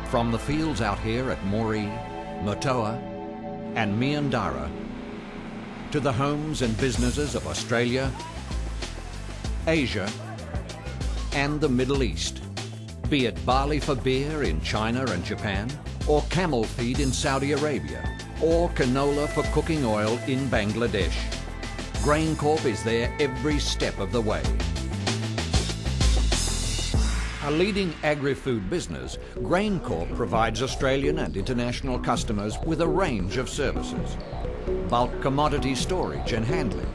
From the fields out here at Moree, Motoa and Meandara, to the homes and businesses of Australia, Asia and the Middle East, be it barley for beer in China and Japan, or camel feed in Saudi Arabia, or canola for cooking oil in Bangladesh. GrainCorp is there every step of the way. A leading agri-food business, GrainCorp provides Australian and international customers with a range of services: bulk commodity storage and handling,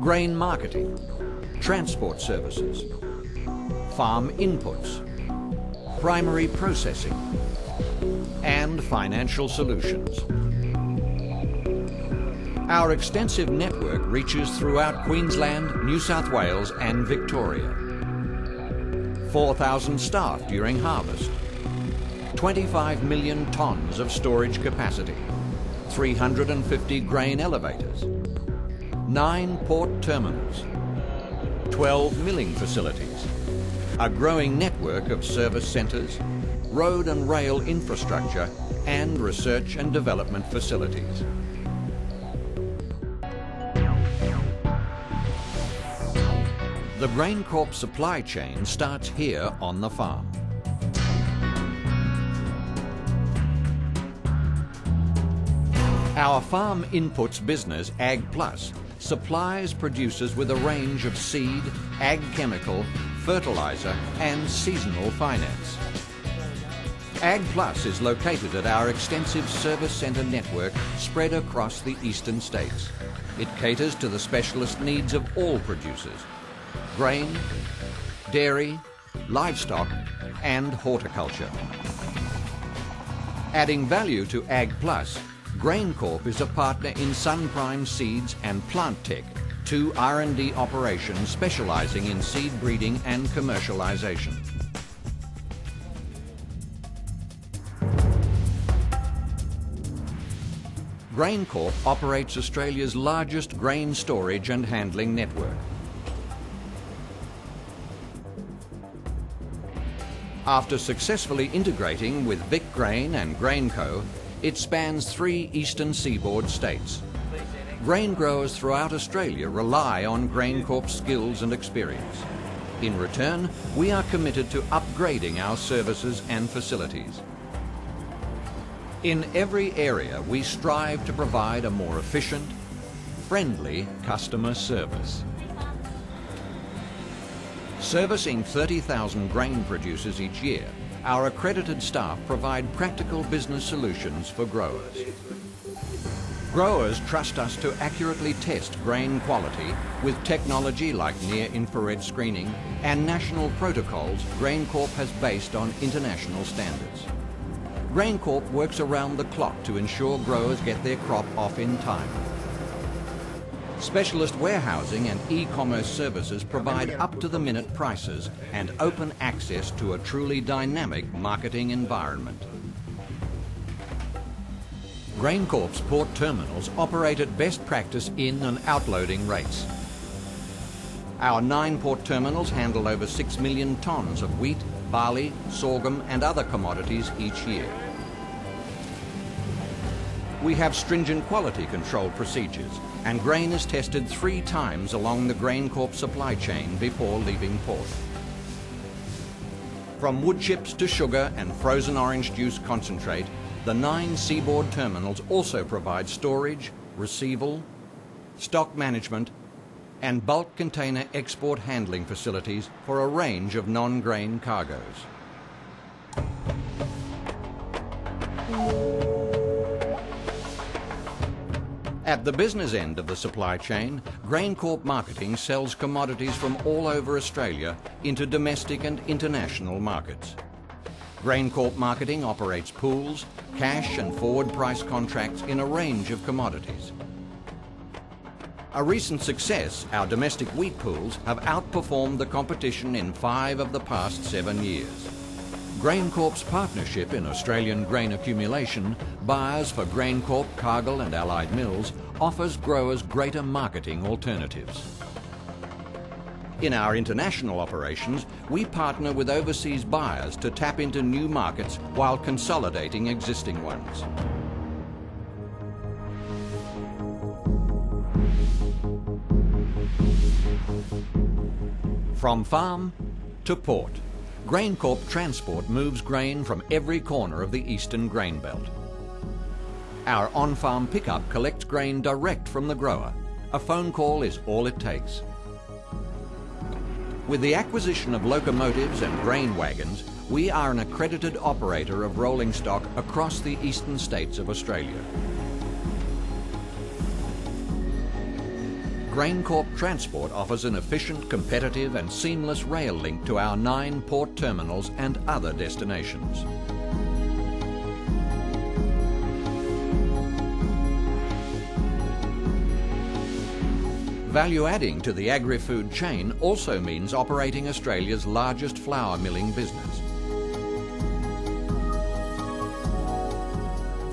grain marketing, transport services, farm inputs, primary processing, and financial solutions. Our extensive network reaches throughout Queensland, New South Wales and Victoria. 4,000 staff during harvest, 25 million tonnes of storage capacity, 350 grain elevators, 9 port terminals, 12 milling facilities, a growing network of service centres, road and rail infrastructure and research and development facilities. The GrainCorp supply chain starts here on the farm. Our farm inputs business, Ag Plus, supplies producers with a range of seed, ag chemical, fertiliser and seasonal finance. Ag Plus is located at our extensive service centre network spread across the eastern states. It caters to the specialist needs of all producers: grain, dairy, livestock and horticulture. Adding value to Ag Plus, GrainCorp is a partner in SunPrime Seeds and Plant Tech, two R&D operations specialising in seed breeding and commercialisation. GrainCorp operates Australia's largest grain storage and handling network. After successfully integrating with Vic Grain and GrainCo, it spans 3 eastern seaboard states. Grain growers throughout Australia rely on GrainCorp's skills and experience. In return, we are committed to upgrading our services and facilities. In every area, we strive to provide a more efficient, friendly customer service. Servicing 30,000 grain producers each year, our accredited staff provide practical business solutions for growers. Growers trust us to accurately test grain quality with technology like near-infrared screening and national protocols GrainCorp has based on international standards. GrainCorp works around the clock to ensure growers get their crop off in time. Specialist warehousing and e-commerce services provide up-to-the-minute prices and open access to a truly dynamic marketing environment. GrainCorp's port terminals operate at best practice in and outloading rates. Our 9 port terminals handle over 6 million tonnes of wheat, barley, sorghum and other commodities each year. We have stringent quality control procedures, and grain is tested 3 times along the GrainCorp supply chain before leaving port. From wood chips to sugar and frozen orange juice concentrate, the 9 seaboard terminals also provide storage, receival, stock management and bulk container export handling facilities for a range of non-grain cargoes. At the business end of the supply chain, GrainCorp Marketing sells commodities from all over Australia into domestic and international markets. GrainCorp Marketing operates pools, cash and forward price contracts in a range of commodities. A recent success, our domestic wheat pools have outperformed the competition in 5 of the past 7 years. GrainCorp's partnership in Australian grain accumulation, buyers for GrainCorp, Cargill and Allied Mills, offers growers greater marketing alternatives. In our international operations, we partner with overseas buyers to tap into new markets while consolidating existing ones. From farm to port, GrainCorp Transport moves grain from every corner of the eastern grain belt. Our on-farm pickup collects grain direct from the grower. A phone call is all it takes. With the acquisition of locomotives and grain wagons, we are an accredited operator of rolling stock across the eastern states of Australia. GrainCorp Transport offers an efficient, competitive and seamless rail link to our 9 port terminals and other destinations. Value adding to the agri-food chain also means operating Australia's largest flour milling business.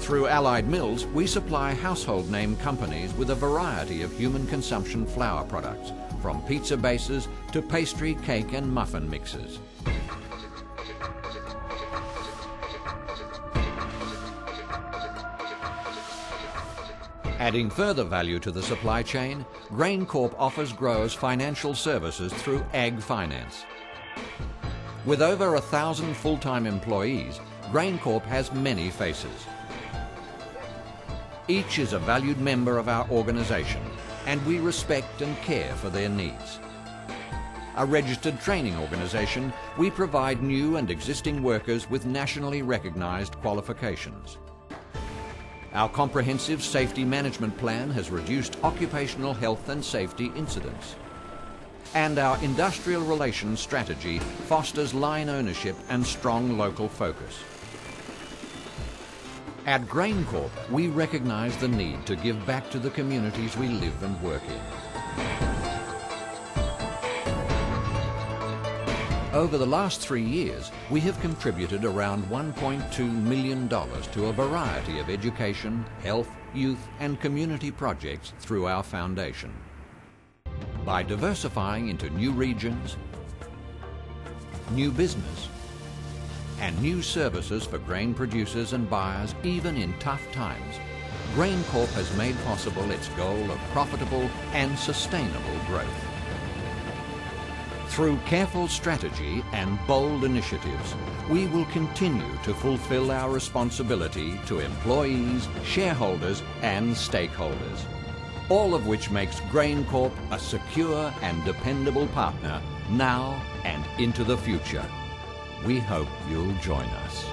Through Allied Mills, we supply household name companies with a variety of human consumption flour products, from pizza bases to pastry, cake and muffin mixes. Adding further value to the supply chain, GrainCorp offers growers financial services through Ag Finance. With over 1,000 full-time employees, GrainCorp has many faces. Each is a valued member of our organisation, and we respect and care for their needs. A registered training organisation, we provide new and existing workers with nationally recognised qualifications. Our comprehensive safety management plan has reduced occupational health and safety incidents. And our industrial relations strategy fosters line ownership and strong local focus. At GrainCorp, we recognise the need to give back to the communities we live and work in. Over the last 3 years, we have contributed around $1.2 million to a variety of education, health, youth and community projects through our foundation. By diversifying into new regions, new business and new services for grain producers and buyers even in tough times, GrainCorp has made possible its goal of profitable and sustainable growth. Through careful strategy and bold initiatives, we will continue to fulfill our responsibility to employees, shareholders and stakeholders, all of which makes GrainCorp a secure and dependable partner now and into the future. We hope you'll join us.